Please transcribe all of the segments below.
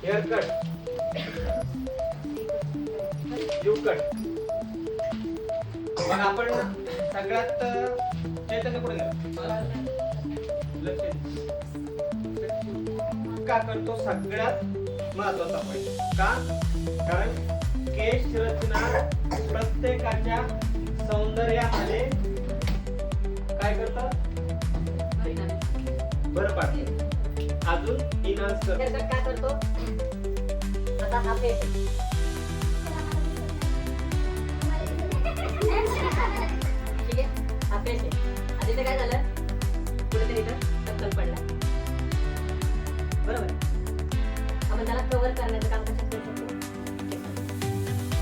Hair cut, you cut. मग आपण सगळ्यात चैतन्य कुठे गेला? का करतो सगळ्यात महत्वाचा पॉईंट का? कारण केश रचना प्रत्येकाच्या सौंदर्यामध्ये काय करतात? बरं पाडते, अजून इन्हान्स करतो. काय करतो? आता हा फेस ठीक आहे, हा फेस आहे. आता इथे काय झालं? कुठेतरी इथं टक्कल पडला, बरोबर. आपण त्याला कव्हर करण्याचं काम कसं करू शकतो?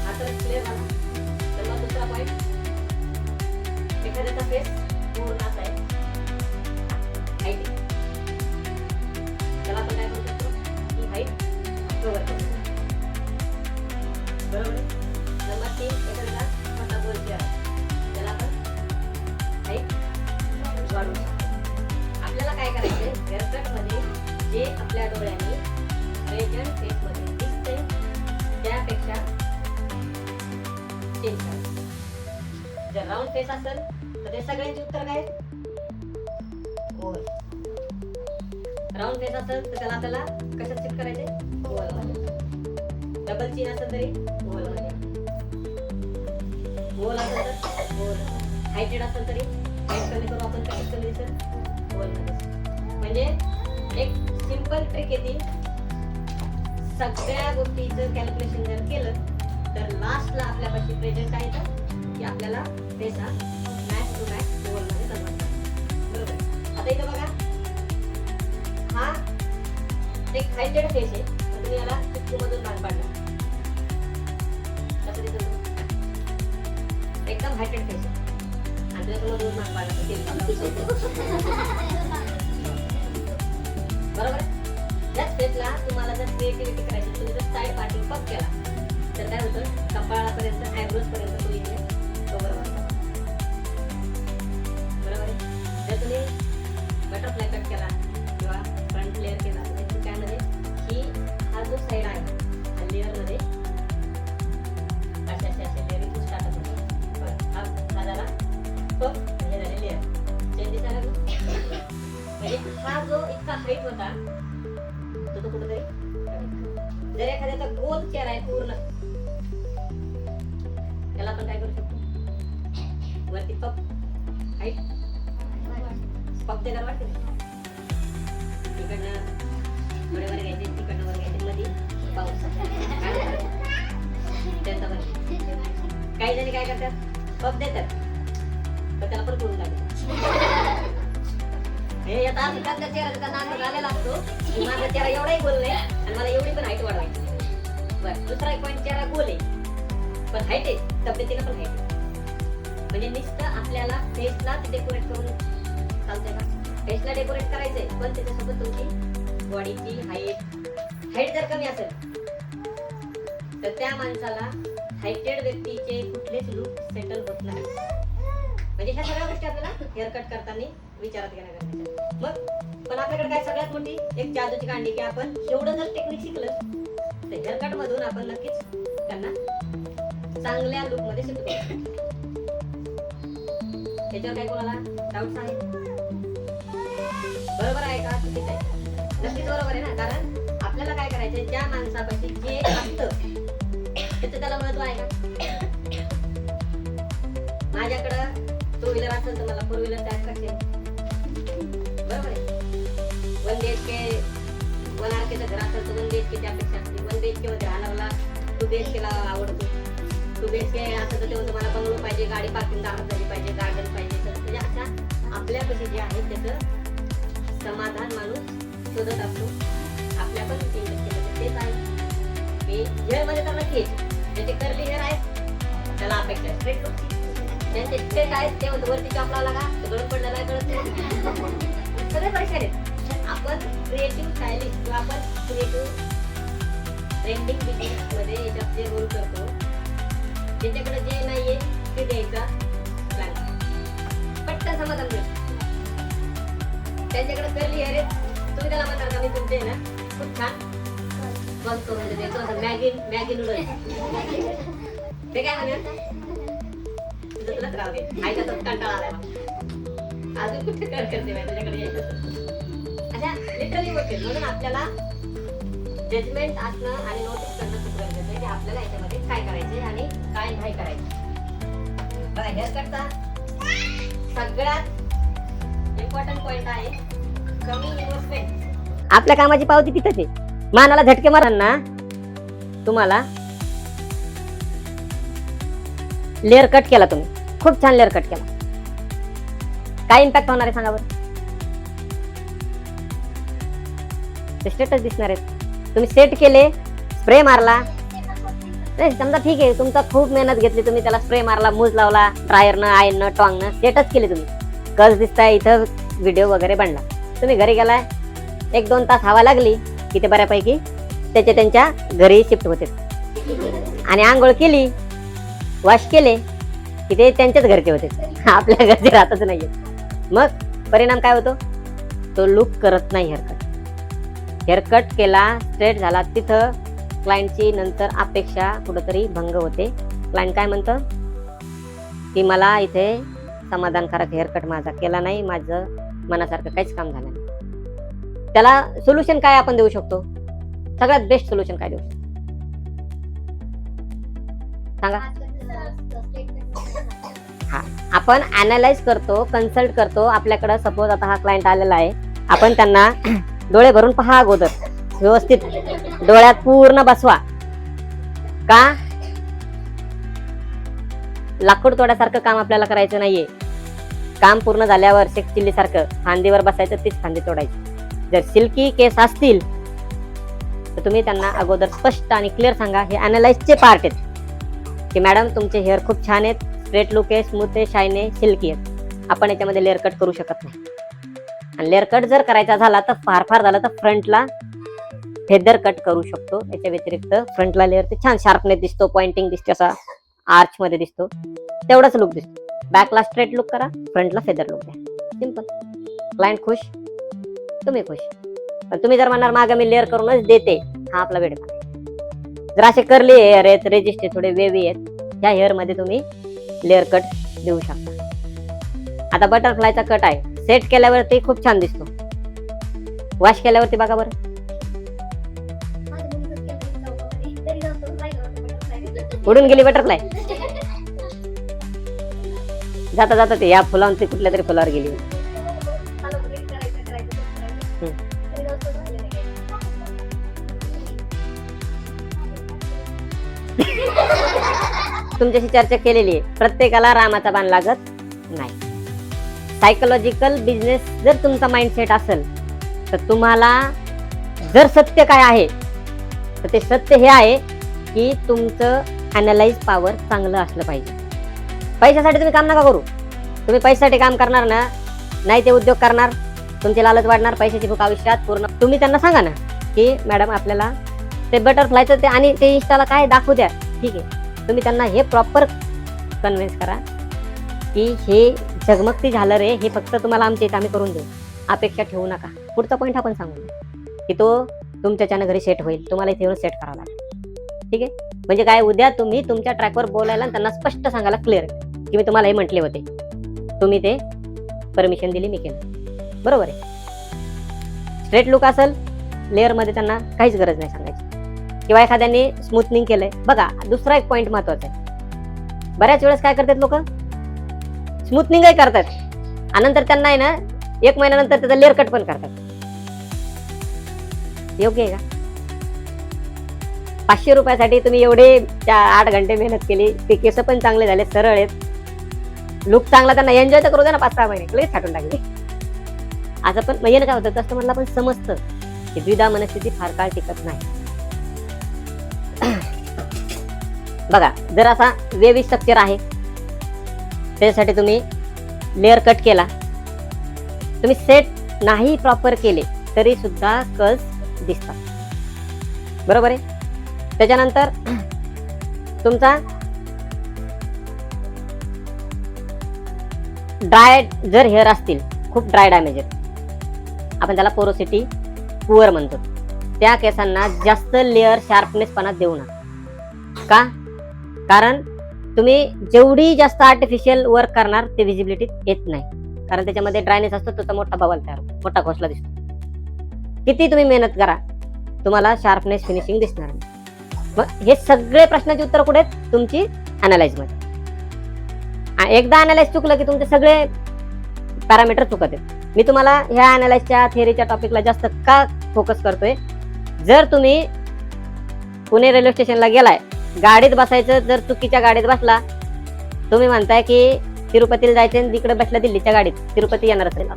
आता क्लिअर झाला. तर मग दुसरा पॉईंट, एखाद्याचा फेस पूर्ण असा आहे, हाईट आहे. त्याला आपण काय करू शकतो? ही हाईट कव्हर करू शकतो, बरोबर. नंबर 3, एखाद्याला छोटा गोल चेहरा आहे, त्याला आपण हाईट वाढवू शकतो. आपल्याला काय करायचंय? हेअरकट मध्ये जे आपल्या डोळ्यांनी प्रेझेंट फेस मध्ये दिसते त्यापेक्षा चेंज करायचं. जर राऊंड फेस असेल तर ते सगळ्यांचे उत्तर काय? ओव्हल. राऊंड फेस असेल तर त्याला आपल्याला कशात शिफ्ट करायचे? ओव्हल मध्ये. डबल चीन असेल तरी ओव्हल मध्ये. ओव्हल असेल तर ओव्हल. हायटेड असेल तरी हाईट कमी करू आपण, कशात कमी दिसेल? ओव्हल मध्ये. म्हणजे एक सिंपल ट्रिक आहे ती. सगळ्या गोष्टीचं कॅल्क्युलेशन जर केलं तर लास्टला आपल्यापाशी प्रेझेंट काय येतं की आपल्याला फेस हा मॅच टू मॅच ओव्हल मध्ये कन्वर्ट करायचा, बरोबर. आता इथं बघा, हा एक हायटेड फेस आहे, पण तुम्ही याला चिपकू मधून भाग पाडला, कसं दिसत? एकदम हायटेड फेस आहे आणि त्याच्यामधून भाग पाडला, बरोबर. त्याच फेसला तुम्हाला जर क्रिएटिव्हिटी करायची, तुम्ही जर साईड पार्टिंग पप केला तर काय होतं? कपाळापर्यंत, आयब्रोज पर्यंत तुम्ही कव्हर करता, बरोबर आहे. जर तुम्ही बटरफ्लाय कट केला किंवा फ्रंट लेअर केला तर काय मध्ये ही हा जो साईड आहे हा लेअर मध्ये अशा लेअरिंग स्टार्ट होतो. हा झाला पप, हे झाले लेअर. चेंज झाला म्हणजे हा जो इतका हाईट होता तो कुठेतरी. जर एखाद्याचा गोल चेहरा आहे पूर्ण, त्याला आपण काय करू शकतो? वरती पप, हाईट पप देणार वाटते. तिकडनं थोडे वर घ्यायचे, तिकडनं वर घ्यायचे, मध्ये पाऊस. काही जणी काय करतात? पप देतात पण त्याला पण करून टाकतात. हे आता आपल्या चेहरा नाक झालेला असतो, माझा चेहरा एवढाही गोल नाही आणि मला एवढी पण हाईट वाढवायची. बरं, दुसरा एक पॉईंट, चेहरा गोल आहे पण हाईट आहे, तब्येतीनं पण हाईट आहे. म्हणजे नुसतं आपल्याला फेसलाच डेकोरेट करून चालतंय का? फेसला डेकोरेट करायचंय पण त्याच्यासोबत तुमची बॉडीची हाईट जर कमी असेल तर त्या माणसाला हायटेड व्यक्तीचे कुठलेच लुक सेटल होत नाही. म्हणजे ह्या सगळ्या गोष्टी आपल्याला हेअर कट करताना विचारात घेणं गरजेचं आहे. मग पण आपल्याकडे काय सगळ्यात मोठी एक जादूची कांडी की आपण एवढं जर टेक्निक शिकलं तर हेअर कट मधून आपण नक्कीच त्यांना चांगल्या लुक मध्ये शिकतो. त्याच्यावर काय कोणाला डाऊट आहे? बरोबर आहे का चुकीचं आहे? नक्कीच बरोबर आहे ना. कारण आपल्याला काय करायचंय, ज्या माणसापाशी जे असतं त्याचं त्याला महत्व आहे का? माझ्याकडं टू व्हीलर असेल तर मला फोर व्हीलर तयार करते, बरोबर आहे. 1 BHK 1 RKचं घर असेल तर 1 BHK ची अपेक्षा असते. 1 BHK मध्ये राहणाऱ्याला 2 BHK ला आवडतो. 2 BHK असेल तर तेव्हा तुम्हाला बंगलो पाहिजे, गाडी पार्किंग दारात झाली पाहिजे, गार्डन पाहिजे. म्हणजे अशा आपल्यापाशी जे आहे त्याचं समाधान माणूस शोधत असतो. आपल्या पण इंडस्ट्रीमध्ये तेच आहे की हेअर मध्ये तर नक्कीच ज्याचे कर्ली हेअर आहेत त्याला अपेक्षा आहे स्ट्रेट लुकची. ज्यांचे स्ट्रेट आहेत ते वरती चॉप लावला का गळत पडलेला आहे, कळत नाही. सगळे परेशान आहेत. आपण क्रिएटिव्ह स्टायलिस्ट किंवा आपण क्रिएटिव्ह ट्रेंडिंग बिझनेस मध्ये याच्यात जे रोल करतो ज्याच्याकडे जे नाहीये ते द्यायचा प्लॅन पटकन समाधान मिळतं. त्यांच्याकडे कर्ली हेअर आहेत, तुम्ही त्याला म्हणणार का मी तुमचे ना खूप छान बंद करून देते एकदम असं मॅगी नूडल्स. ते काय म्हणेल तुझं तुलाच राहू दे, आईचा तर कंटाळा आलाय मला. अजून कुठे करते बाई तुझ्याकडे यायचं. अशा लिटरली गोष्टी. म्हणून आपल्याला जजमेंट असणं आणि नोटीस करणं खूप गरजेचं आहे की आपल्याला याच्यामध्ये काय करायचे आणि काय नाही करायचं. बघा हेअरकटचा सगळ्यात इम्पॉर्टंट पॉइंट आहे कमी इन्व्हेस्टमेंट. आपल्या कामाची पावती तिथेच आहे. मानाला झटके मारांना तुम्हाला लेअर कट केला, तुम्ही खूप छान लेअर कट केला, काय इम्पॅक्ट होणार आहे सांगा बरं? ते स्टेटस दिसणार आहेत. तुम्ही सेट केले, स्प्रे मारला, नाही समजा ठीक आहे तुमचा खूप मेहनत घेतली, तुम्ही त्याला स्प्रे मारला, मूज लावला, ड्रायरनं आयननं टॉंगनं सेटच केले, तुम्ही कस दिसताय इथं व्हिडिओ वगैरे बनला. तुम्ही घरी गेलाय, 1-2 तास हवा लागली की ते बऱ्यापैकी त्यांच्या घरी शिफ्ट होते. आणि आंघोळ केली, वॉश केले की ते त्यांच्याच घरचे होते, आपल्या घरचे राहतच नाहीये. मग परिणाम काय होतो? तो लुक करत नाही. हेअरकट केला, स्ट्रेट झाला, तिथं क्लायंटची नंतर अपेक्षा कुठंतरी भंग होते. क्लायंट काय म्हणतं की मला इथे समाधानकारक हेअरकट माझा केला नाही, माझं मनासारखं काहीच काम झालं नाही. त्याला सोल्युशन काय आपण देऊ शकतो? सगळ्यात बेस्ट सोल्युशन काय देऊ शकतो सांगा? हा, आपण अनालाइज करतो, कन्सल्ट करतो. आपल्याकडे सपोज आता हा क्लायंट आलेला आहे, आपण त्यांना डोळे भरून पहा, अगोदर व्यवस्थित डोळ्यात पूर्ण बसवा. का? लाकूड तोड्यासारखं काम आपल्याला करायचं नाहीये. काम पूर्ण झाल्यावर शेख चिल्ली सारखं फांदीवर बसायचं, तीच फांदी तोडायची. जर सिल्की केस असतील तर तुम्ही त्यांना अगोदर स्पष्ट आणि क्लिअर सांगा. हे अनालाइजचे पार्ट आहेत की मॅडम तुमचे हेअर खूप छान आहेत, स्ट्रेट लुक आहे, स्मूथ आहे, शाईन आहे, सिल्की आहेत, आपण याच्यामध्ये लेअर कट करू शकत नाही. आणि लेअर कट जर करायचा झाला तर फार झालं तर फ्रंटला फेदर कट करू शकतो. याच्या व्यतिरिक्त फ्रंटला लेअर ते छान शार्पनेस दिसतो, पॉइंटिंग दिसते, असा आर्च मध्ये दिसतो, तेवढाच लुक दिसतो. बॅकला स्ट्रेट लुक करा, फ्रंटला फेदर लुक द्या, सिंपल. क्लायंट खुश, तुम्ही खुश. पण तुम्ही जर म्हणणार मागं मी लेअर करूनच देते, हा आपला वेळ. जर असे करली हेअर आहेत, रेजिस्ट थोडे वेवी आहेत, ह्या हेअर मध्ये तुम्ही लेअर कट देऊ शकता. आता बटरफ्लायचा कट आहे, सेट केल्यावरती खूप छान दिसतो, वॉश केल्यावरती बघा बरं उडून गेली बटरफ्लाय. जाता जाता ते या फुलांची कुठल्या तरी फुलावर गेली. तुमच्याशी चर्चा केलेली आहे, प्रत्येकाला रामाचा बाण लागत नाही. सायकोलॉजिकल बिझनेस जर तुमचा माइंडसेट असेल तर तुम्हाला जर सत्य काय आहे तर ते सत्य हे आहे की तुमचं अनालाइज पॉवर चांगलं असलं पाहिजे. पैशासाठी तुम्ही काम नका करू. तुम्ही पैशासाठी काम करणार ना, नाही ते उद्योग करणार, तुमची लालच वाढणार, पैशाची भूक आयुष्यात पूर्ण. तुम्ही त्यांना सांगा ना की मॅडम आपल्याला ते बटरफ्लायचं ते आणि ते इंस्टाला काय दाखवू द्या, ठीक आहे. तुम्ही त्यांना हे प्रॉपर कन्व्हिन्स करा की हे झगमगती झालं रे, हे फक्त तुम्हाला आमच्या इथं आम्ही करून देऊ, अपेक्षा ठेवू नका. पुढचा पॉईंट आपण सांगू की तो तुमच्याच्यानं घरी सेट होईल, तुम्हाला इथे येऊन सेट करावं लागेल, ठीक आहे. म्हणजे काय, उद्या तुम्ही तुमच्या ट्रॅकवर बोलायला त्यांना स्पष्ट सांगायला क्लिअर की मी तुम्हाला हे म्हटले होते, तुम्ही ते परमिशन दिली, मी केलं, बरोबर आहे. स्ट्रेट लुक असेल लेअर मध्ये त्यांना काहीच गरज नाही सांगायची. किंवा एखाद्याने स्मूथनिंग केलंय बघा. दुसरा एक पॉईंट महत्वाचा आहे, बऱ्याच वेळेस काय करतात लोक, स्मूथनिंगही करतात आणि नंतर त्यांना आहे ना 1 महिन्यानंतर त्याचा लेअर कट पण करतात. योग्य आहे का? 500 रुपयासाठी तुम्ही एवढे 8 घंटे मेहनत केली, ते केस पण चांगले झाले, सरळ आहेत, लुक चांगला, त्यांना एन्जॉय तर करू द्या ना 5-6 महिने, लगेच छाटून टाकले. असं पण म्हणजे काय होतं, कस्टमरला पण समजतं की द्विधा मनस्थिती फार काळ टिकत नाही. बघा, जर असा वेवी स्ट्रक्चर आहे त्यासाठी तुम्ही लेअर कट केला, तुम्ही सेट नाही प्रॉपर केले तरी सुद्धा कस दिसतात, बरोबर आहे. त्याच्यानंतर तुमचा ड्राय जर हेअर असतील, खूप ड्राय डॅमेज आहेत, आपण त्याला पोरोसिटी पुअर म्हणतो, त्या केसांना जास्त लेअर शार्पनेसपणा देऊ नका. का? कारण तुम्ही जेवढी जास्त आर्टिफिशियल वर्क करणार ते विजिबिलिटी येत नाही, कारण त्याच्यामध्ये ड्रायनेस असतो, त्याचा मोठा बबल तयार होतो, मोठा घोसला दिसतो. किती तुम्ही मेहनत करा तुम्हाला शार्पनेस फिनिशिंग दिसणार नाही. मग हे सगळे प्रश्नाची उत्तर कुठे आहेत? तुमची अनालाइज मध्ये. एकदा अनालाइज चुकलं की तुमचे सगळे पॅरामीटर चुकत आहेत. मी तुम्हाला ह्या अनालाइजच्या थिअरीच्या टॉपिकला जास्त का फोकस करतोय? जर तुम्ही पुणे रेल्वे स्टेशनला गेलाय, गाडीत बसायचं, जर चुकीच्या गाडीत बसला, तुम्ही म्हणताय की तिरुपतीला जायचं आणि तिकडे बसला दिल्लीच्या गाडीत, तिरुपती येणारच नाही.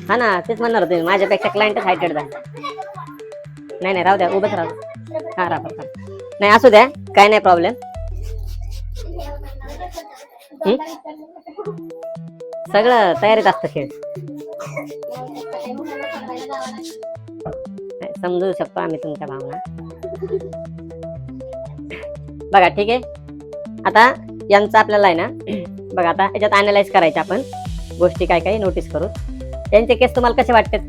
हा ना, तेच म्हणणार होते, माझ्यापेक्षा क्लायंटच हायटेड झाले. नाही राहू द्या, उभंच राहू. हा राहा, नाही असू द्या, काय नाही प्रॉब्लेम. सगळं तयारीत असतं खेळ. समजू शकतो आम्ही तुमच्या भावना. बघा ठीक आहे, आता यांचं आपल्याला आहे ना, बघा आता याच्यात अनालाइज करायचे आपण गोष्टी काय काय नोटीस करू. त्यांचे केस तुम्हाला कसे वाटतात?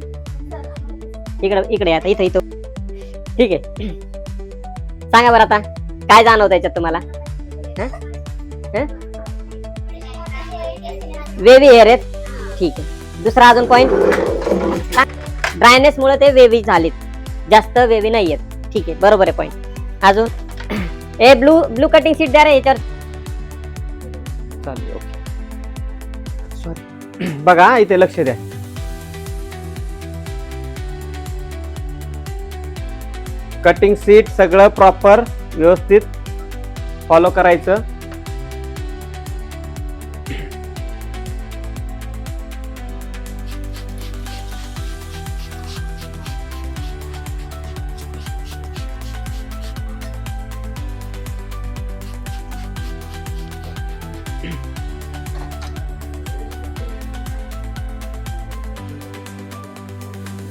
इकडे आता इथं ठीक आहे. सांगा बरं आता काय जाणवतं याच्यात तुम्हाला? वेवी हेअर आहेत, ठीक आहे. दुसरा अजून पॉइंट, ड्रायनेस मुळे ते वेवी झालेत, जास्त वेवी नाही आहेत, ठीक आहे, बरोबर आहे पॉइंट. अजून ए ब्लू कटिंग शीट द्या रे याच्यावर. चालेल, ओके. सॉरी, बघा इथे लक्ष द्या. कटिंग सीट सगळं प्रॉपर व्यवस्थित फॉलो करायचं.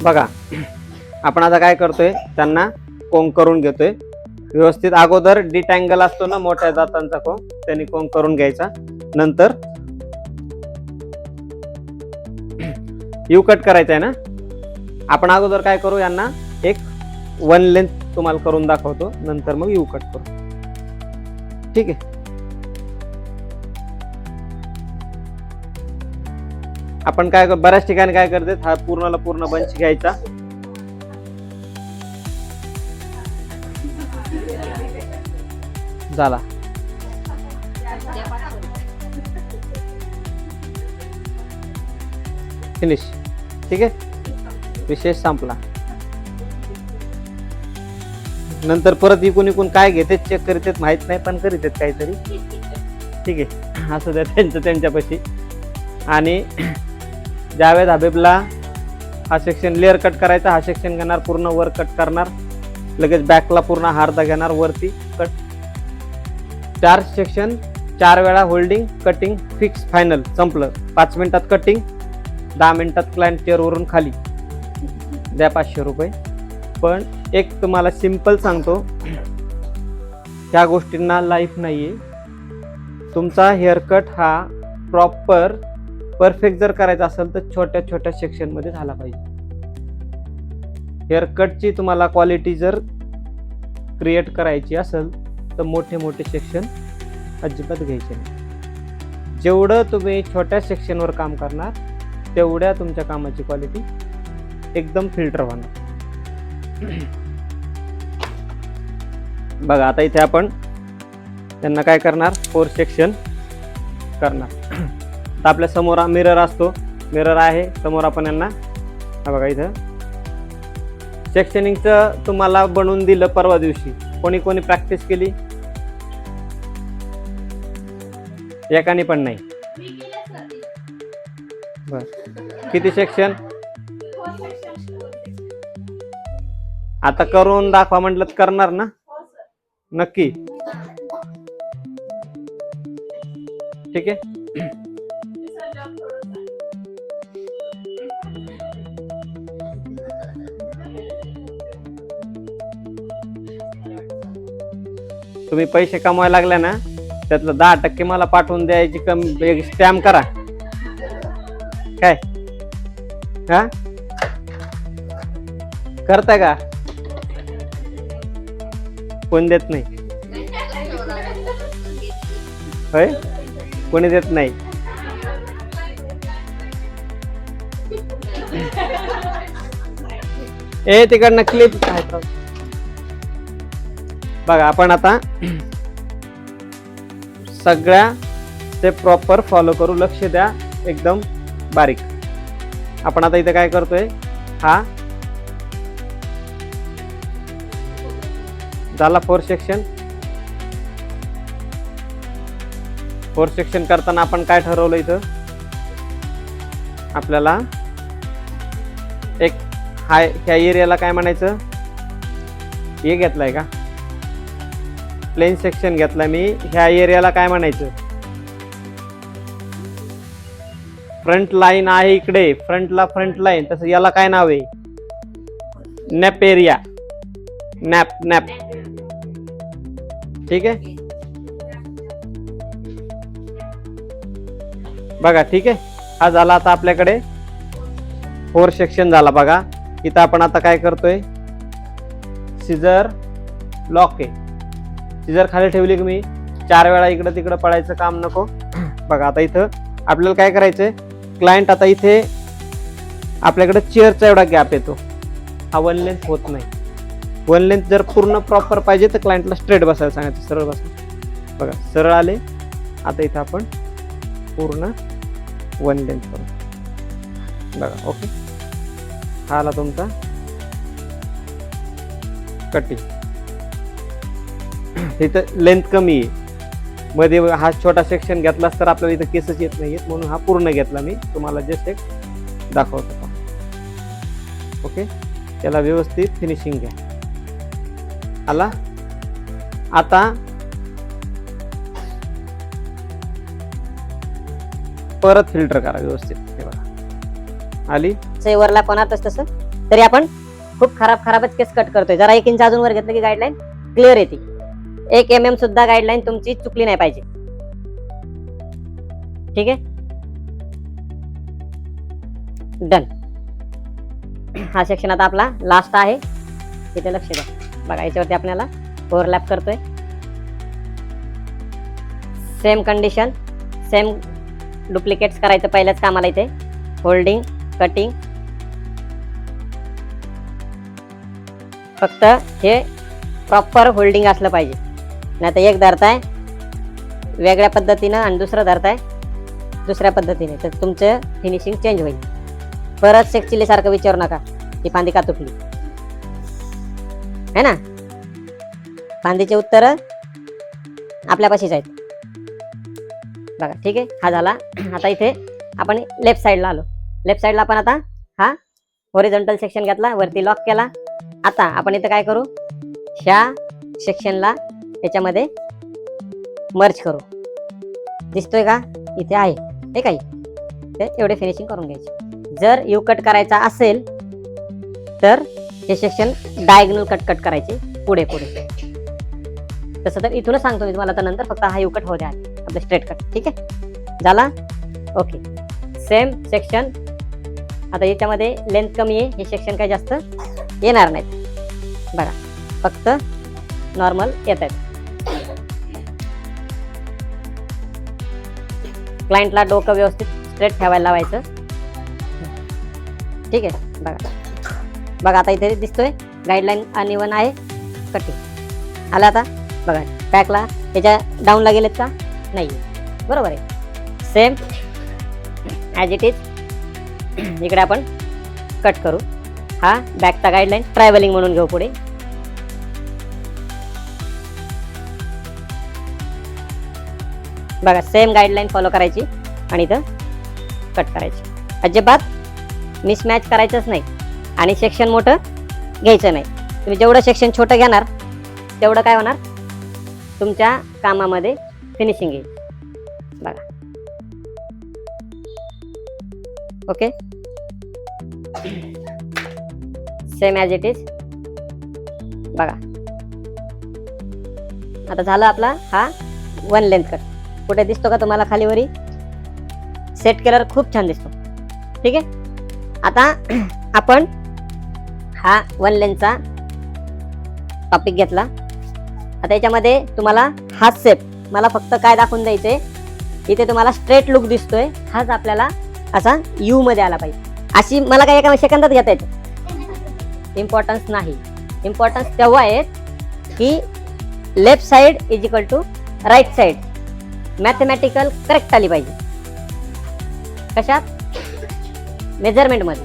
बघा आपण आता काय करतोय, त्यांना कोंब करून घेतोय व्यवस्थित. अगोदर डिटँगल असतो ना मोठ्या दातांचा कोंब, त्यांनी कोंब करून घ्यायचा. नंतर यू कट करायचा आहे ना. आपण अगोदर काय करू, यांना एक वन लेंथ तुम्हाला करून दाखवतो, नंतर मग यू कट करू, ठीक आहे. आपण काय बऱ्याच ठिकाणी काय करते, हा पूर्णला पूर्ण बंच घ्यायचा. झाला, फिनिश, ठीक आहे, विशेष संपला. नंतर परत इकून काय घेते चेक करीत माहित नाही, पण करीत काहीतरी, ठीक आहे. असं द्या त्यांचं त्यांच्यापाशी. आणि जावेद हबीबला हा सेक्शन लेअर कट करायचा, हा सेक्शन घेणार, पूर्ण वर कट करणार, लगेच बॅकला पूर्ण हार्दा घेणार, वरती कट. 4 सेक्शन 4 वेळा होल्डिंग, कटिंग, फिक्स, फायनल, संपलं. 5 मिनिटात कटिंग, 10 मिनिटात क्लायंट चेअरवरून खाली. द्या 500 रुपये. पण एक तुम्हाला सिंपल सांगतो, ह्या गोष्टींना लाईफ नाहीये. तुमचा हेअरकट हा प्रॉपर परफेक्ट जर करायचा असेल तर छोट्या छोट्या सेक्शन मध्ये झाला पाहिजे. हेअरकटची तुम्हाला क्वालिटी जर क्रिएट करायची असेल तर मोठे मोठे सेक्शन अजिबात घ्यायचे नाही. जेवढं तुम्ही छोट्या सेक्शनवर काम करणार तेवढ्या तुमच्या कामाची क्वालिटी एकदम फिल्टर होणार. बघा आता इथे आपण त्यांना काय करणार, 4 सेक्शन करणार. तर आपल्या समोर मिरर असतो, मिरर आहे समोर. आपण यांना हा बघा इथं सेक्शनिंगचं तुम्हाला बनवून दिलं परवा दिवशी. कोणी कोणी प्रॅक्टिस केली? एकाने पण नाही. बर, किती सेक्शन? आता करून दाखवा म्हटलं करणार ना नक्की, ठीक आहे. तुम्ही पैसे कमवायला लागले ना त्यातलं 10% मला पाठवून द्यायची कमी स्टॅम्प करा. काय हा करताय का? कोण देत नाही होय, कोणी देत नाही. ए तिकडनं क्लिप बघा. आपण आता सगळ्या ते प्रॉपर फॉलो करू. लक्ष द्या एकदम बारीक. आपण आता इथे काय करतोय, हा झाला 4 सेक्शन. 4 सेक्शन करताना आपण काय ठरवलं इथं, आपल्याला एक ह्या एरियाला काय म्हणायचं, हे घेतलाय का प्लेन सेक्शन घेतलाय मी. ह्या एरियाला काय म्हणायचं, फ्रंट लाईन आहे इकडे, फ्रंट लाईन. तसं याला काय नाव आहे, नॅप एरिया, नॅप. ठीक आहे बघा. ठीक आहे, हा झाला आता आपल्याकडे 4 सेक्शन झाला. बघा इथं आपण आता काय करतोय, सिजर लॉक आहे. सिजर खाली ठेवली की मी 4 वेळा इकडं तिकडं पळायचं काम नको. बघा आता इथं आपल्याला काय करायचंय, क्लायंट आता इथे आपल्याकडे चेअरचा एवढा गॅप येतो, हा 1 लेंथ होत नाही. 1 लेंथ जर पूर्ण प्रॉपर पाहिजे तर क्लायंटला स्ट्रेट बसायला सांगायचं, सरळ बसा. बघा सरळ आले. आता इथं आपण पूर्ण 1 लेंथ करू. बघा ओके, हा आला तुमचा कटिंग. इथं लेंथ कमी आहे, मध्ये हा छोटा सेक्शन घेतलास तर आपल्याला इथं केसच येत नाहीयेत, म्हणून हा पूर्ण घेतला मी. तुम्हाला जस्ट एक दाखवतो. ओके, त्याला व्यवस्थित फिनिशिंग घ्या. आला. आता परत फिल्टर करा व्यवस्थित. हे बघा आली. ओव्हरलॅप होणारच तसं तरी आपण खूप खराबच केस कट करतोय. जरा 1 इंच अजून वर घेतलं की गाईडलाईन क्लिअर येते. 1 mm सुद्धा गाईडलाईन तुमची चुकली नाही पाहिजे. ठीक आहे, डन. हा सेक्शन आता आपला लास्ट आहे. इथे लक्ष द्या. बघा याच्यावरती आपल्याला ओव्हरलॅप करतोय. सेम कंडिशन, सेम डुप्लिकेट्स करायचं पहिल्याच कामाला. इथे होल्डिंग, कटिंग. फक्त हे प्रॉपर होल्डिंग असलं पाहिजे, नाही तर एक धरताय वेगळ्या पद्धतीनं आणि दुसरं धरताय दुसऱ्या पद्धतीने, तर तुमचं फिनिशिंग चेंज होईल. परत शेख चिली सारखं विचारू नका की फांदी का तुटली, है ना. फांदीचे उत्तर आपल्यापाशीच आहेत. बघा ठीक आहे, हा झाला. आता इथे आपण लेफ्ट साईडला आलो. लेफ्ट साईडला आपण आता हा हॉरिझॉन्टल सेक्शन घेतला, वरती लॉक केला. आता आपण इथे काय करू, ह्या सेक्शनला याच्यामध्ये मर्ज करू. दिसतोय का, इथे आहे हे काही, ते एवढे फिनिशिंग करून घ्यायचे. जर यू कट करायचा असेल तर हे सेक्शन डायगोनल कट करायचे पुढे. तसं तर इथूनच सांगतो मी तुम्हाला, तर नंतर फक्त हा यू कट होऊ द्या आपलं स्ट्रेट कट. ठीक आहे, झाला. Okay, same section. आता याच्यामध्ये लेंथ कमी आहे, हे सेक्शन काही जास्त येणार नाहीत. बघा फक्त नॉर्मल येत आहेत. क्लायंटला डोकं व्यवस्थित स्ट्रेट ठेवायला लावायचं. ठीक आहे, बघा आता इथे दिसतोय गाईडलाईन अनइवन आहे, कटिंग आला. आता बघा बॅकला याच्या डाऊनला गेलेत का, नाही, बरोबर आहे. सेम ॲज इट इज इकडे आपण कट करू. हा बॅकचा गाईडलाईन ट्रॅव्हलिंग म्हणून घेऊ पुढे. बघा सेम गाईडलाईन फॉलो करायची आणि इथं कट करायची. अजिबात मिसमॅच करायचंच नाही आणि सेक्शन मोठं घ्यायचं नाही. तुम्ही जेवढं सेक्शन छोटं घेणार तेवढं काय होणार, तुमच्या कामामध्ये फिनिशिंग येईल. बघा okay, same as it is. बघा आता झालं आपला हा वन लेंथ कट. कुठे दिसतो का तुम्हाला खाली वरी? सेट केल्यावर खूप छान दिसतो. ठीक आहे. आता आपण हा वन लेंथचा टॉपिक घेतला. आता याच्यामध्ये तुम्हाला हा शेप मला फक्त काय दाखवून द्यायचंय, इथे तुम्हाला स्ट्रेट लुक दिसतोय, हाच आपल्याला असा यू मध्ये आला पाहिजे. अशी मला काय एका सेकंदात घेता येते. इम्पॉर्टन्स नाही. इम्पॉर्टन्स तेव्हा आहे की left side is equal to right side mathematical correct आली पाहिजे. कशात? मेजरमेंट मध्ये.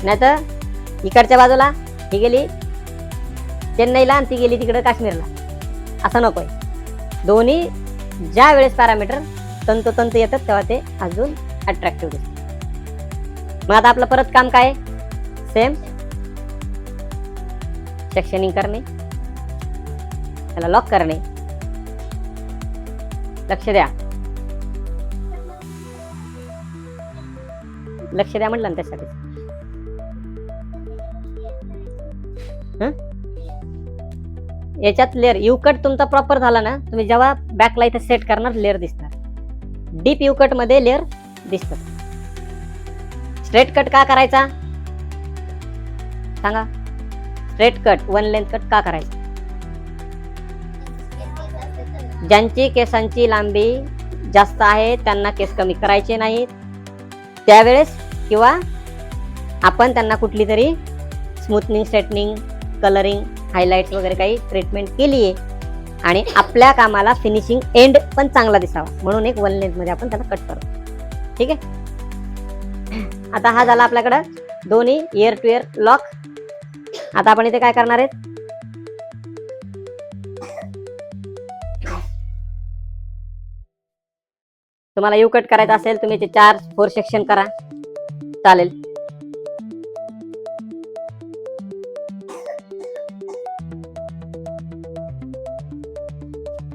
नाहीतर इकडच्या बाजूला ही गेली चेन्नईला आणि ती गेली तिकडे काश्मीरला, असं नकोय. दोन्ही ज्या वेळेस पॅरामीटर तंतोतंत येतात तेव्हा ते अजून अट्रॅक्टिव्ह दिसतात. मग आता आपलं परत काम काय? सेम सेक्शनिंग करणे, त्याला लॉक करणे. लक्ष द्या, लक्ष द्या म्हटलं ना त्यासाठी. याच्यात लेअर यू कट तुमचा प्रॉपर झाला ना, तुम्ही जेव्हा बॅकला इथे सेट करणार लेअर दिसणार. डीप यू कट मध्ये लेअर दिसतात. स्ट्रेट कट का करायचा सांगा? Straight cut one length cut का करायचा? ज्यांची केसांची लांबी जास्त आहे त्यांना केस कमी करायचे नाहीत त्यावेळेस, किंवा आपण त्यांना कुठली तरी स्मूथनिंग, स्ट्रेटनिंग, कलरिंग, हायलाइट्स वगैरे काही ट्रीटमेंट केली आहे आणि आपल्या कामाला फिनिशिंग एंड पण चांगला दिसावा म्हणून एक वन लेंथ मध्ये आपण त्याला कट करतो. ठीक आहे. आता हा झाला आपल्याकडं दोन्ही इयर टू इयर लॉक. आता आपण इथे काय करणार आहेत? तुम्हाला यू कट करायचा असेल तुम्ही ते 4-4 सेक्शन करा, चालेल.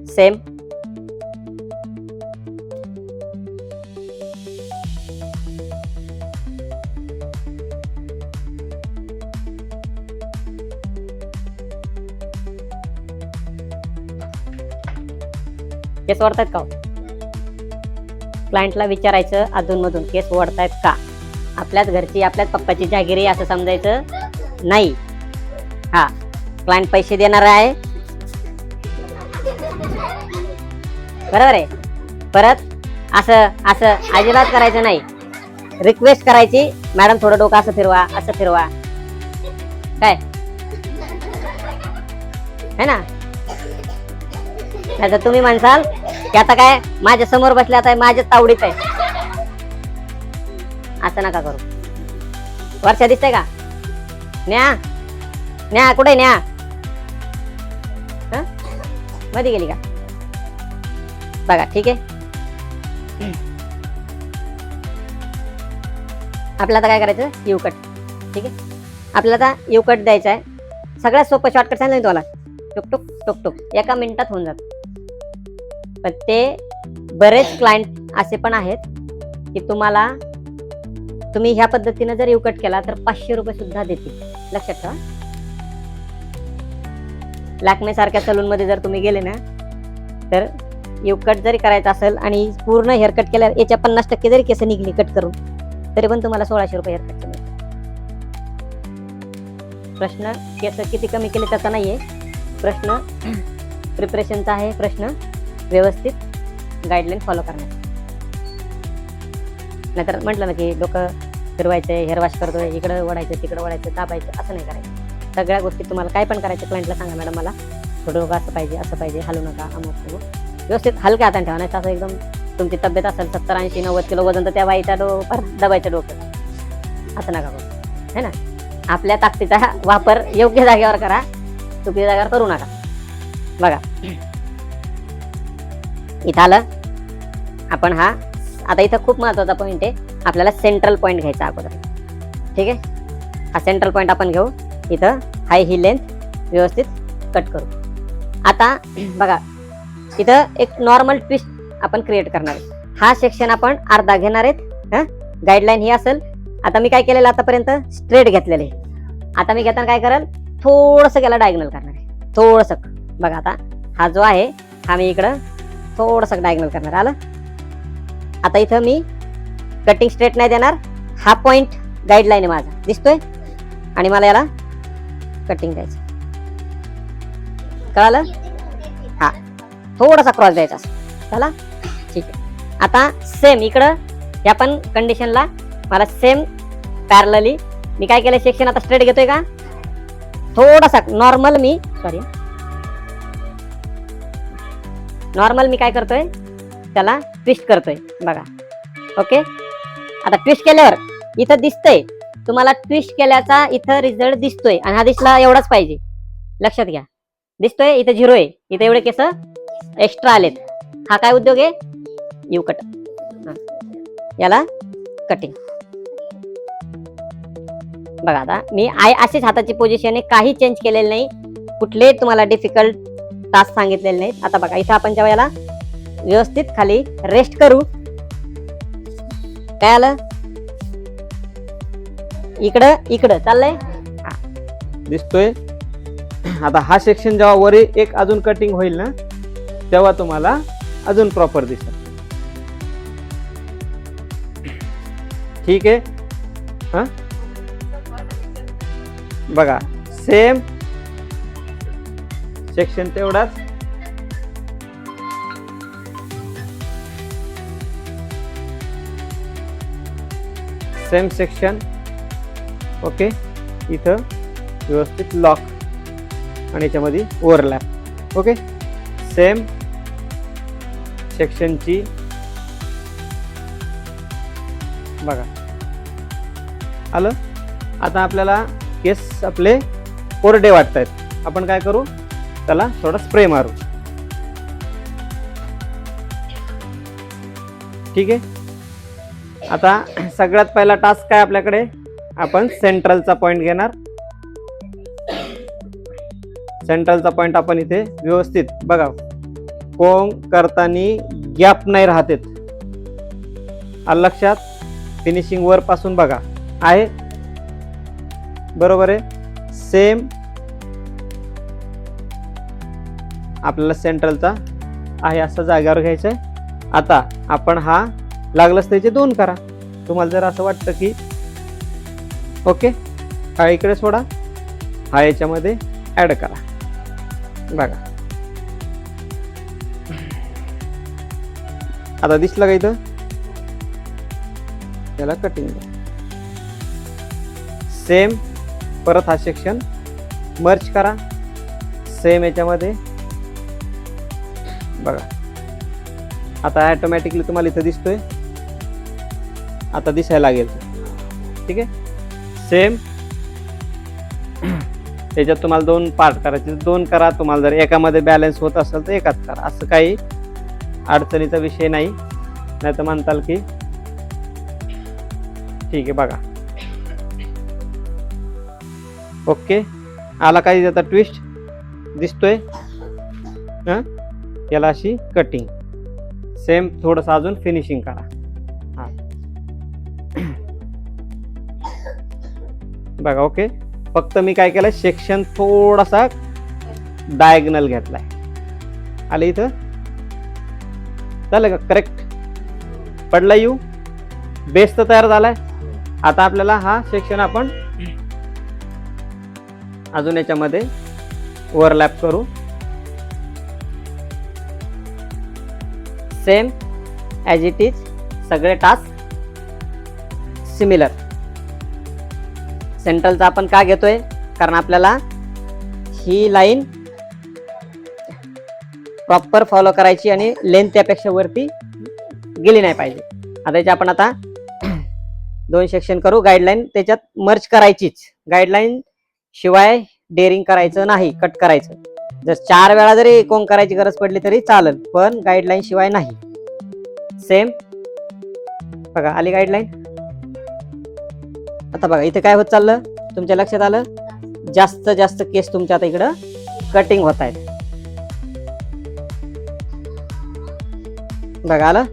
सेम केस ओढतायत का? क्लायंटला विचारायचं अधूनमधून केस ओढतायत का? आपल्याच घरची आपल्याच पप्पाची जागिरी असं समजायचं नाही. हा, क्लायंट पैसे देणार आहे, बरोबर आहे. परत असं असं अजिबात करायचं नाही. रिक्वेस्ट करायची, मॅडम थोडं डोकं असं फिरवा, असं फिरवा, काय है ना. नाही तर तुम्ही म्हणसाल की आता काय माझ्या समोर बसले, आता माझ्याच तावडीत आहे, असं नका करू. वर्षा दिसतंय का? न्या न्या कुठे न्या? मध्ये गेली का? बघा. ठीक आहे. आपल्याला आता काय करायचं? You cut. ठीक आहे. आपल्याला आता यू कट द्यायचा आहे. सगळ्यात सोपं शॉर्टकट सांगितलं तुम्हाला, टुक टुक टुक टुक, एका मिनिटात होऊन जात. पण ते बरेच क्लायंट असे पण आहेत की तुम्ही ह्या पद्धतीने जर यू कट केला तर 500 रुपये सुद्धा देतील. लक्षात ठेवा. लॅक्मे सारख्या सलून मध्ये जर तुम्ही गेले ना तर यू कट जरी करायचा असेल आणि पूर्ण हेअर कट केल्यावर याच्या 50% जरी केस निघली कट करून तरी पण तुम्हाला 1600 रुपये हेअर कट मिळतील. प्रश्न केस किती कमी केले त्याचा नाहीये प्रश्न, प्रिपरेशनचा आहे प्रश्न, व्यवस्थित गाईडलाईन फॉलो करण्याचा. नाहीतर म्हटलं ना की डोकं फिरवायचंय, हेअर वॉश करतोय, इकडं ओढायचं तिकडं ओढायचं, दाबायचं, असं नाही करायचं. सगळ्या गोष्टी तुम्हाला काय पण करायचं क्लायंटला सांगा, मॅडम मला थोडं डोकं असं पाहिजे, असं पाहिजे, हलू नका, अमुक व्यवस्थित हलक्या हाताने ठेवा. नाही असं एकदम तुमची तब्येत असेल 70, 80, 90 किलो वजन तर त्या बाईच्या दबायचं डोकं, असं नका करू, है ना. आपल्या ताकदीचा वापर योग्य जागेवर करा, चुकीच्या जागेवर करू नका. बघा इथं आलं आपण. हा आता इथं खूप महत्वाचा पॉईंट आहे, आपल्याला सेंट्रल पॉईंट घ्यायचा अगोदर. ठीक आहे. हा सेंट्रल पॉईंट आपण घेऊ. इथं हाय ही लेंथ व्यवस्थित कट करू. आता बघा इथं एक नॉर्मल ट्विस्ट आपण क्रिएट करणार आहे. हा सेक्शन आपण अर्धा घेणार आहेत. गाईडलाईन ही असेल. आता मी काय केलेलं आतापर्यंत स्ट्रेट घेतलेले, आता मी घेताना काय करेल थोडंसं याला डायगोनल करणार आहे, थोडंसं. बघा आता हा जो आहे हा मी इकडं थोडासा डायगोनल करणार. आलं. आता इथं मी कटिंग स्ट्रेट नाही देणार. हा पॉइंट गाईडलाईन आहे माझा, दिसतोय, आणि मला याला कटिंग द्यायचं. कळालं? हा, थोडासा क्रॉस द्यायचा. चला, ठीक आहे. आता सेम इकडं या पण कंडिशनला मला सेम पॅरलली मी काय केलं, सेक्शन आता स्ट्रेट घेतोय का, थोडासा नॉर्मल मी काय करतोय, त्याला ट्विस्ट करतोय बघा. ओके. आता ट्विस्ट केल्यावर इथं दिसतंय तुम्हाला, ट्विस्ट केल्याचा इथं रिझल्ट दिसतोय, आणि हा दिसला एवढाच पाहिजे. लक्षात घ्या, दिसतोय इथं 0 आहे, इथं एवढे केस एक्स्ट्रा आलेत. हा काय उद्योग आहे, यू कट. याला कटिंग बघा. आता मी अशीच हाताची पोझिशन आहे, काही चेंज केलेलं नाही, कुठले तुम्हाला डिफिकल्ट टास्क सांगितलेले नाहीत. आता बघा, इथं आपण जेव्हा याला व्यवस्थित खाली रेस्ट करू, काय आलं, इकडं चाललंय, दिसतोय. आता हा सेक्शन जेव्हा वर एक अजून कटिंग होईल ना, तेव्हा तुम्हाला अजून प्रॉपर दिसेल. ठीक आहे. हा बघा, सेम सेक्शन तेवढाच, सेम सेक्शन. ओके. इथं व्यवस्थित लॉक आणि याच्यामध्ये ओव्हरलॅप. ओके. सेम सेक्शनची बघा, आलं. आता आपल्याला केस आपले कोरडे वाटतायत, आपण काय करू, त्याला थोडा स्प्रे मारू. ठीक आहे. आता सगळ्यात पहिला टास्क काय आपल्याकडे, आपण सेंट्रलचा पॉइंट घेणार. सेंट्रलचा पॉइंट आपण इथे व्यवस्थित बघा, कोंब करताना गॅप नाही राहतेत. आलं लक्षात. फिनिशिंग वर पासून बघा आहे, बरोबर आहे. सेम आपल्याला सेंट्रलचा आहे असं जागेवर घ्यायचं आहे. आता आपण हा लागलंच त्याचे 2 करा. तुम्हाला जर असं वाटतं की ओके, हा इकडे सोडा, हा याच्यामध्ये ऍड करा. बघा, आता दिसलं का इथं, त्याला कटिंग द्या. सेम परत हा सेक्शन मर्ज करा, सेम याच्यामध्ये बघा. आता ऑटोमॅटिकली तुम्हाला इथं दिसतोय, आता दिसायला लागेल. ठीक आहे. सेम त्याच्यात तुम्हाला 2 पार्ट करायचे, 2 करा. तुम्हाला जर एकामध्ये बॅलन्स होत असेल तर एकाच करा, असं काही अडचणीचा विषय नाही. नाही तर म्हणताल की ठीक आहे. बघा, ओके. आला काही त्याचा ट्विस्ट दिसतोय. याला अशी कटिंग, सेम थोडस अजून फिनिशिंग करा. हा बघा, ओके. फक्त मी काय केलंय, सेक्शन थोडासा डायगनल घेतलाय. आलं इथं, झालं का, करेक्ट पडला. यू बेस तर तयार झालाय. आता आपल्याला हा सेक्शन आपण अजून याच्यामध्ये ओव्हरलॅप करू. सेम ॲज इट इज, सगळे टास्क सिमिलर. सेंट्रलचा आपण का घेतोय, कारण आपल्याला ही लाईन प्रॉपर फॉलो करायची आणि लेंथ त्यापेक्षा वरती गेली नाही पाहिजे. आता याचे आपण आता 2 सेक्शन करू. गाईडलाईन त्याच्यात मर्ज करायचीच, गाईडलाईन शिवाय डेअरिंग करायचं नाही, कट करायचं. जर 4 वेळा जरी कोण करायची गरज पडली तरी चालेल, पण गाईडलाईन शिवाय नाही. सेम बघा, आली गाईडलाईन. आता बघा, इथे काय होत चाललं, तुमच्या लक्षात आलं, जास्त जास्त केस तुमच्या आता इकडं कटिंग होत आहेत. बघा, आलं.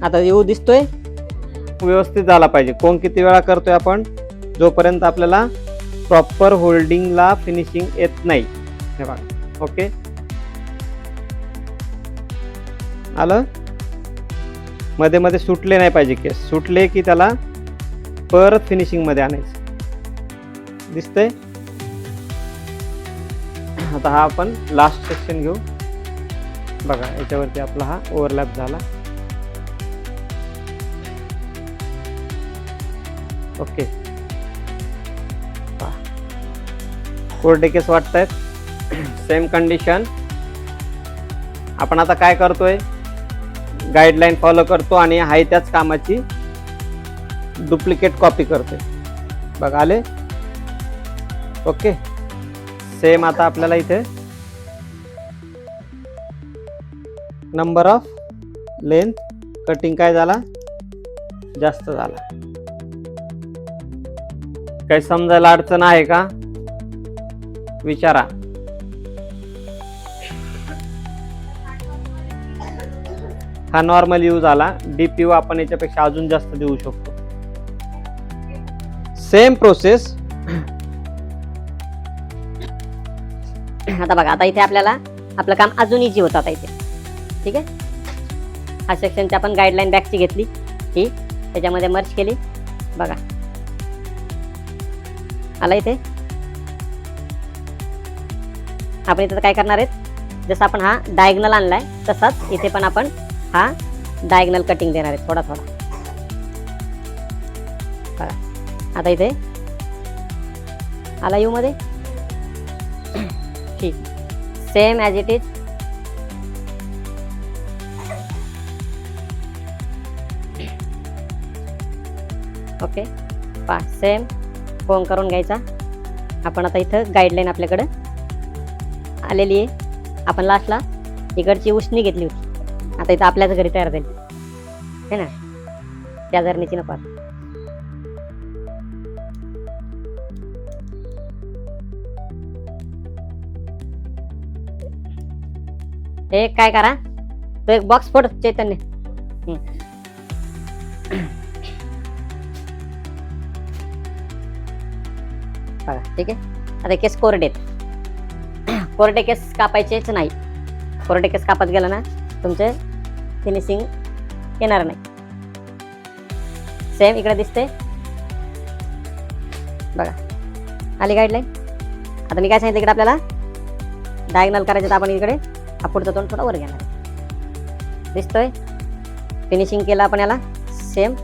आता येऊ दिसतोय, व्यवस्थित झाला पाहिजे. कोण किती वेळा करतोय आपण, जोपर्यंत आपल्याला प्रॉपर होल्डिंगला फिनिशिंग येत नाही. हे बघा. ओके, आलं. मध्ये मध्ये सुटले नाही पाहिजे केस. सुटले की त्याला परत फिनिशिंग मध्ये आणायचं. दिसतंय. आता हा आपण लास्ट सेक्शन घेऊ. बघा, याच्यावरती आपला हा ओव्हरलॅप झाला. ओके, कोरडे केस वाटतायत. Same condition. आपण आता काय करतोय, गाईडलाईन फॉलो करतो आणि हाय त्याच कामाची डुप्लिकेट कॉपी करतोय. बघा, आले. Okay, same. आता आपल्याला इथे नंबर ऑफ लेंथ कटिंग काय झाला, जास्त झाला. काही समजायला अडचण आहे का, विचारा. हा नॉर्मल यूज आला. डीप यू आपण याच्यापेक्षा अजून जास्त देऊ शकतो. Same process. आता बघा, आता इथे आपल्याला आपलं काम अजून इझी होतं आता इथे. ठीक आहे. हा सेक्शनची आपण गाईडलाईन बॅकची घेतली, ही त्याच्यामध्ये मर्ज केली. बघा, आला इथे. आपण इथे काय करणार आहेत, जसं आपण हा डायगनल आणलाय तसाच इथे पण आपण हा डायगनल कटिंग देणार आहे, थोडा थोडा. बघा, आता इथे आला यू मध्ये. ठीक, same as it is. Okay, पा सेम फोन करून घ्यायचा. आपण आता इथं गाईडलाईन आपल्याकडं आलेली आहे. आपण लास्टला इकडची उसणी घेतली होती. आता इथं आपल्याच घरी तयार झाली है ना, त्या जर्नीची नको. एक काय करा, तो एक बॉक्स फोड चैतन्य. बघा, ठीक आहे. आता केस कोरडे आहेत. कोरडे केस कापायचेच नाही. कोरडे केस कापत गेला ना तुमचे फिनिशिंग येणार नाही. सेम इकडे दिसते. बघा, आली गाईडलाईन. आता मी काय सांगितलं, इकडे आपल्याला डायगनल करायचं, तर आपण इकडे हा पुढचं तोंड थोडा वर घेणार. दिसतोय. फिनिशिंग केलं आपण याला सेम.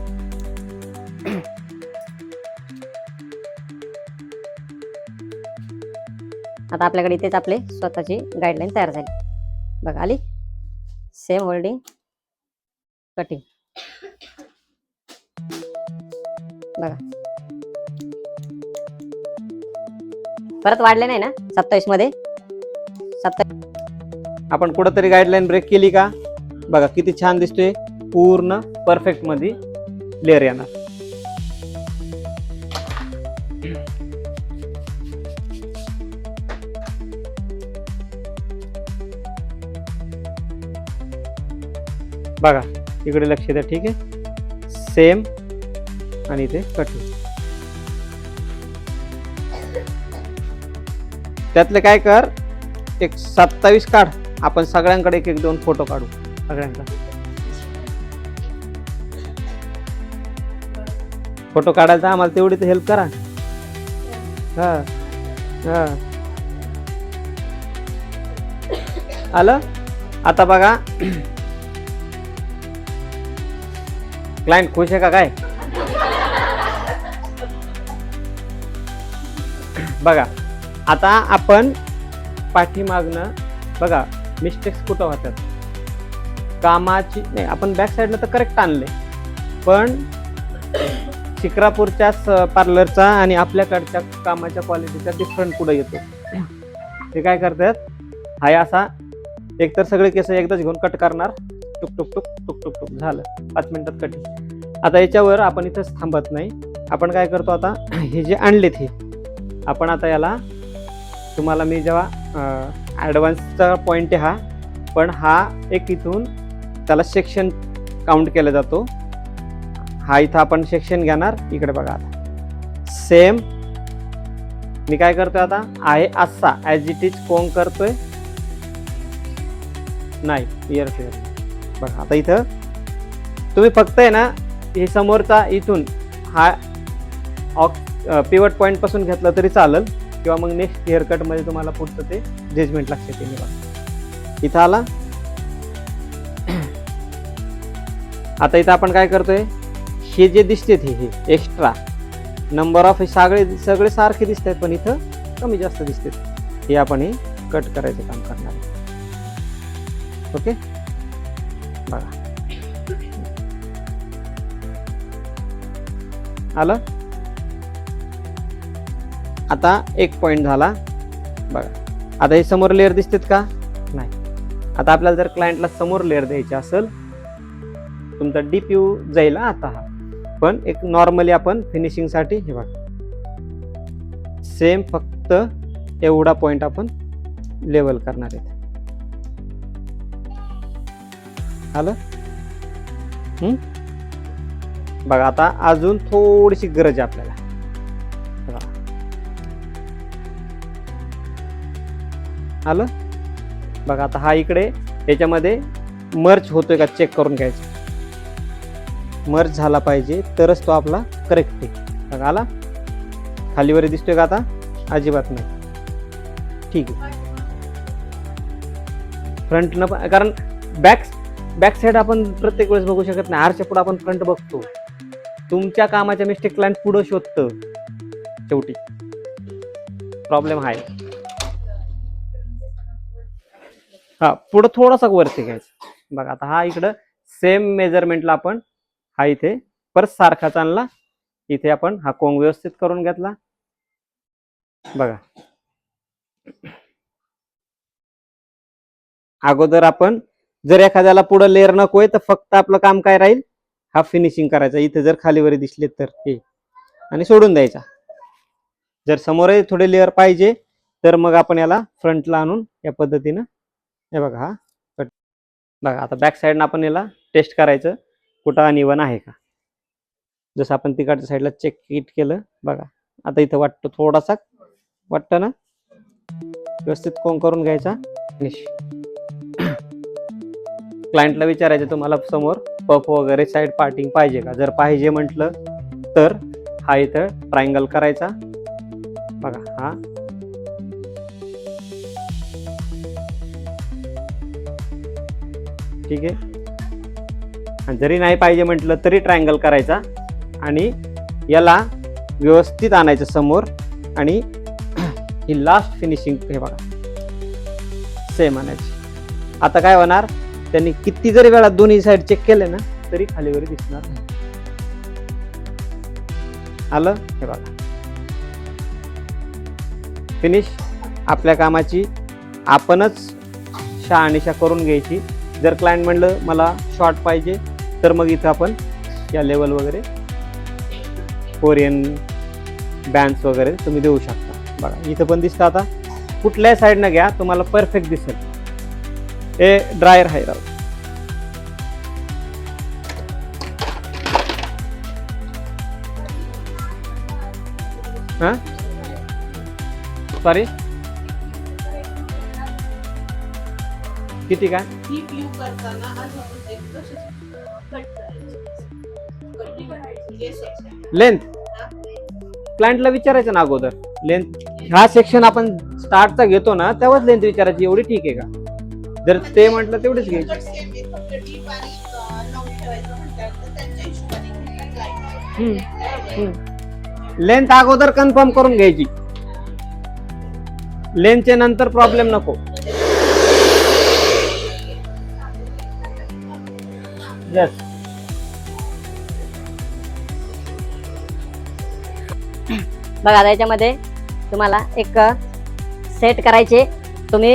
आता आपल्याकडे इथेच आपले स्वतःची गाईडलाईन तयार झाली. बघा, आली. Same holding cutting. बघा, परत वाढले नाही ना 27 मध्ये. 27 आपण कुठंतरी गाईडलाईन ब्रेक केली का. बघा, किती छान दिसतोय. पूर्ण परफेक्ट मध्ये लेअर येणार. बघा, इकडे लक्ष द्या. ठीक आहे, सेम. आणि इथे कटिंग. त्यातले काय कर, एक 27 काढ. आपण सगळ्यांकडे एक एक 2 फोटो काढू सगळ्यांचा. फोटो काढायचा आम्हाला तेवढी तर हेल्प करा. हा हा, आलं. आता बघा, क्लायंट खुश आहे का काय. बघा, आता आपण पाठीमागनं बघा मिस्टेक्स कुठं होतात. कामाची नाही, आपण बॅक साईडला तर करेक्ट आणले, पण शिक्रापूरच्याच पार्लरचा आणि आपल्याकडच्या कामाच्या क्वालिटीचा डिफरंट पुढे येतो. ते काय करतात, हाय असा एकतर सगळे केस एकदाच घेऊन कट करणार. टुक टुक टुक टुक टुक टुक झालं, 5 मिनिटात कटिंग. आता याच्यावर आपण इथंच थांबत नाही. आपण काय करतो, आता हे जे आणलेत हे आपण आता याला, तुम्हाला मी जेव्हा ॲडव्हान्सचा पॉईंट आहे हा, पण हा एक इथून त्याला सेक्शन काउंट केला जातो. हा इथं आपण सेक्शन घेणार. इकडे बघा, आता सेम मी काय करतोय आता, आहे असा ॲज इट इज कोंग करतोय, नाही इयर फिअर. बघा आता इथं तुम्ही फक्त आहे ना, हे समोरचा इथून हा पिवट पॉईंट पासून घेतला तरी चालेल, किंवा मग नेक्स्ट हेअर कट मध्ये तुम्हाला पुढचं ते जजमेंट लक्षात येईल. बघा इथं आला. आता इथं आपण काय करतोय, हे जे दिसते हे एक्स्ट्रा नंबर ऑफ सगळे सारखे दिसत आहेत, पण इथं कमी जास्त दिसते, हे आपण हे कट करायचं काम करणार आहे. ओके बघा आलं. आता एक पॉइंट झाला. बघा आता हे समोर लेअर दिसतेत का, नाही. आता आपल्याला जर क्लायंटला समोर लेअर द्यायची असेल, तुमचा डीप यू जाईल आता हा, पण एक नॉर्मली आपण फिनिशिंग साठी हे बघा सेम फक्त एवढा पॉइंट आपण लेवल करणार आहेत. आलं. बघा आता अजून थोडीशी गरज आहे आपल्याला. आलं. बघा आता हा इकडे याच्यामध्ये मर्ज होतोय का चेक करून घ्यायचं. मर्ज झाला पाहिजे तरच तो आपला करेक्ट आहे. बघा आला. खालीवर दिसतोय का आता, अजिबात नाही. ठीक आहे. फ्रंट न, कारण बॅक साईड आपण प्रत्येक वेळेस बघू शकत नाही, आरच्या पुढे आपण फ्रंट बघतो. तुमच्या कामाच्या मिस्टेक क्लायंट पुढे शोधतं, शेवटी प्रॉब्लेम आहे. हा पुढे थोडासा वरती घ्यायचा. बघा आता हा इकडं सेम मेजरमेंटला आपण हा इथे परत सारखाच आणला. इथे आपण हा कोंग व्यवस्थित करून घेतला. बघा अगोदर आपण जर एखाद्याला पुढे लेअर नकोय तर फक्त आपलं काम काय राहील, हा फिनिशिंग करायचा. इथे जर खालीवर दिसले तर हे आणि सोडून द्यायचा. जर समोर थोडे लेअर पाहिजे तर मग आपण याला फ्रंटला आणून या पद्धतीनं हे बघा हा कट. बघा आता बॅक साईडनं आपण याला टेस्ट करायचं कुठं अनइवन आहे का. जसं आपण तिकडच्या साईडला चेक किट केलं. बघा आता इथं वाटतं थोडासा, वाटतं ना, व्यवस्थित कोंग करून घ्यायचा. क्लायंटला विचारायचं तुम्हाला समोर पफ वगैरे साईड पार्टिंग पाहिजे का. जर पाहिजे म्हटलं तर हा इथं ट्रायंगल करायचा. बघा हा ठीक आहे. आणि जरी नाही पाहिजे म्हटलं तरी ट्रायंगल करायचा आणि याला व्यवस्थित आणायचं समोर. आणि ही लास्ट फिनिशिंग हे बघा सेम आणायची. आता काय होणार, त्यांनी किती जरी वेळा दोन्ही साईड चेक केले ना तरी खालीवर दिसणार नाही. आलं. हे बघा फिनिश. आपल्या कामाची आपणच शहानिशा करून घ्यायची. जर क्लायंट म्हणलं मला शॉर्ट पाहिजे तर मग इथं आपण या लेवल वगैरे कोरियन बँड्स वगैरे तुम्ही देऊ शकता. बघा इथं पण दिसतं. आता कुठल्याही साईडनं घ्या तुम्हाला परफेक्ट दिसेल. हे ड्रायर आहे राव. हा सॉरी किती काय लेंथ क्लायंटला विचारायचं ना अगोदर. लेंथ हा सेक्शन आपण स्टार्टचा घेतो ना तेव्हाच लेंथ विचारायची, एवढी ठीक आहे का. जर ते म्हटलं तेवढीच घ्यायची. लेंथ अगोदर कन्फर्म करून घ्यायची. लेंथच्या नंतर प्रॉब्लेम नको. यस बघा आता याच्यामध्ये तुम्हाला एक सेट करायचे. तुम्ही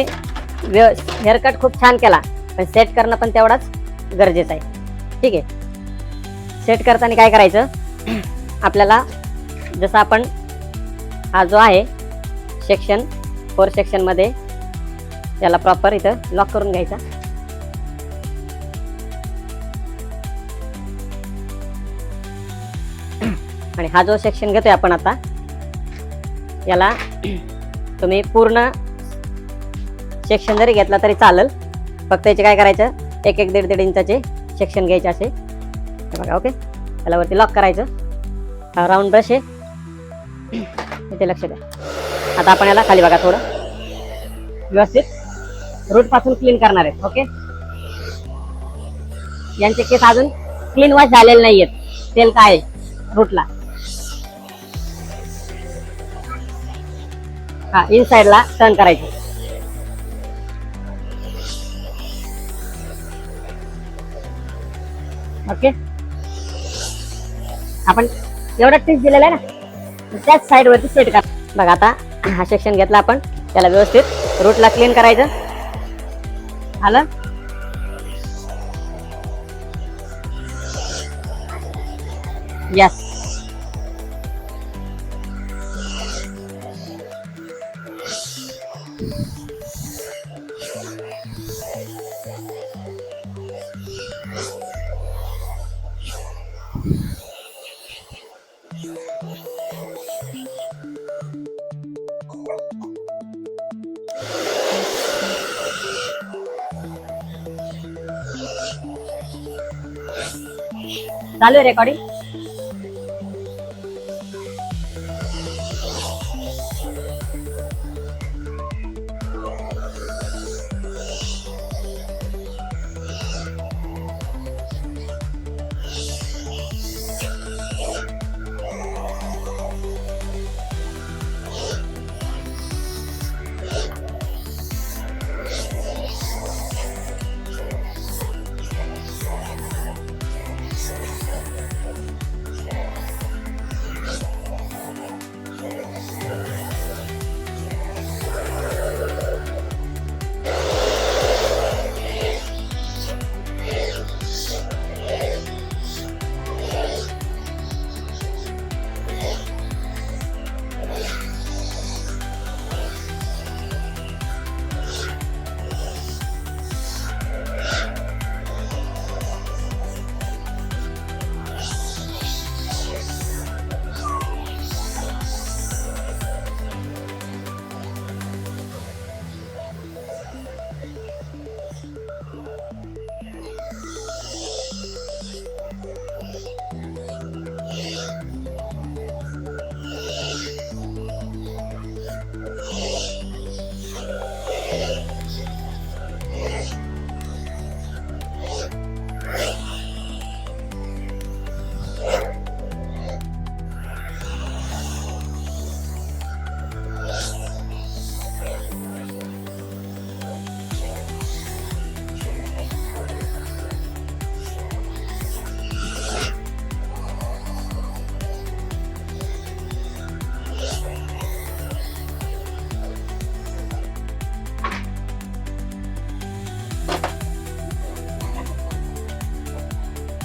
हेअरकट खूप छान केला पण सेट करणं पण तेवढाच गरजेचं आहे. ठीक आहे. सेट करताना काय करायचं, आपल्याला जसं आपण हा जो आहे सेक्शन 4 सेक्शनमध्ये त्याला प्रॉपर इथं लॉक करून घ्यायचा. आणि हा जो सेक्शन घेतोय आपण आता याला तुम्ही पूर्ण सेक्शन जरी घेतला तरी चालेल. फक्त याचे काय करायचं, 1-1, 1.5 इंचाचे सेक्शन घ्यायचे असे. हे बघा, ओके. त्याला वरती लॉक करायचं. हा राऊंड ब्रश आहे, इथे लक्ष द्या. आता आपण याला खाली बघा थोडं व्यवस्थित रूट पासून क्लीन करणार आहे. ओके. यांचे केस अजून क्लीन वॉश झालेले नाहीयेत, तेल काय रूटला. हा इनसाइडला टर्न करायचं. ओके. आपण एवढा टिप्स दिलेला आहे ना, त्याच साइड वरती सेट करा. बघा आता हा सेक्शन घेतला आपण, त्याला व्यवस्थित रूटला क्लीन करायचं. आलं. यस. चालू आहे रेकॉर्डिंग.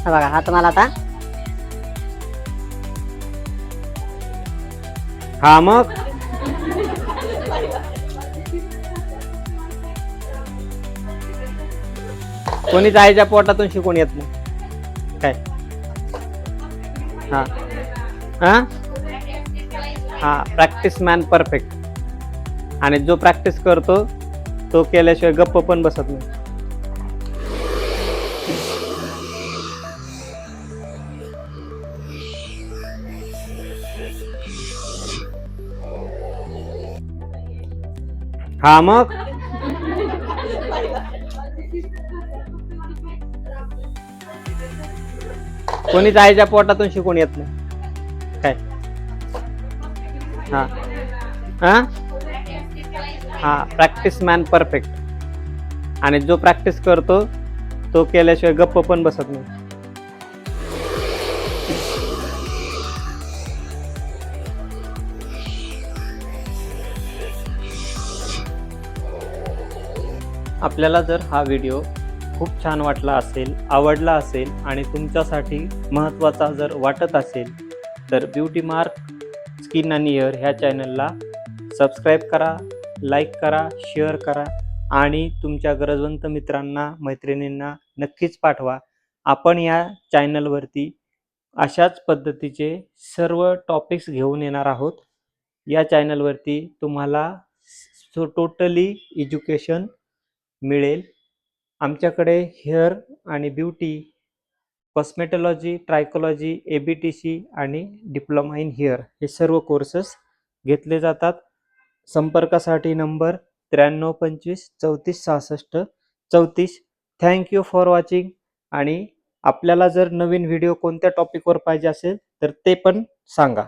बघा हा तुम्हाला आता हा मग कोणीच आईच्या पोटातून शिकून येत नाही काय. हा हा हा प्रॅक्टिस मॅन परफेक्ट. आणि जो प्रॅक्टिस करतो तो केल्याशिवाय गप्प पण बसत नाही. हा मग कोणीच आईच्या पोटातून शिकून येत नाही काय. हा हा हा प्रॅक्टिस मॅन परफेक्ट. आणि जो प्रॅक्टिस करतो तो केल्याशिवाय गप्प पण बसत नाही. आपल्याला जर हा व्हिडिओ खूप छान वाटला असेल, आवडला असेल आणि तुमच्यासाठी महत्त्वाचा जर वाटत असेल तर ब्युटी मार्क स्किन आणि हेअर ह्या चॅनलला सबस्क्राईब करा, लाईक करा, शेअर करा आणि तुमच्या गरजवंत मित्रांना मैत्रिणींना नक्कीच पाठवा. आपण या चॅनलवरती अशाच पद्धतीचे सर्व टॉपिक्स घेऊन येणार आहोत. या चॅनलवरती तुम्हाला टोटली एज्युकेशन मिळेल. आमच्याकडे हेअर आणि ब्युटी, कॉस्मेटॉलॉजी, ट्रायकोलॉजी, ABTC आणि डिप्लोमा इन हेअर हे सर्व कोर्सेस घेतले जातात. संपर्कासाठी नंबर 9325 34 66 34. Thank you for watching. आणि आपल्याला जर नवीन व्हिडिओ कोणत्या टॉपिकवर पाहिजे असेल तर ते पण सांगा.